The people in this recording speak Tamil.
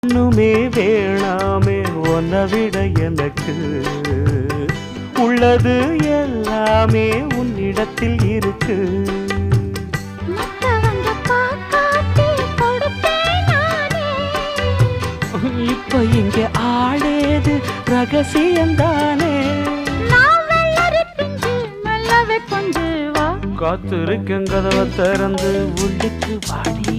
இன்னுமே வேணாமே உன்னை விட எனக்கு உள்ளது எல்லாமே உன்னிடத்தில் இருக்கு. இப்ப இங்க ஆடேது ரகசியம்தானே. காத்திருக்கேன் கதவை திறந்து உள்ளுக்கு வாடி.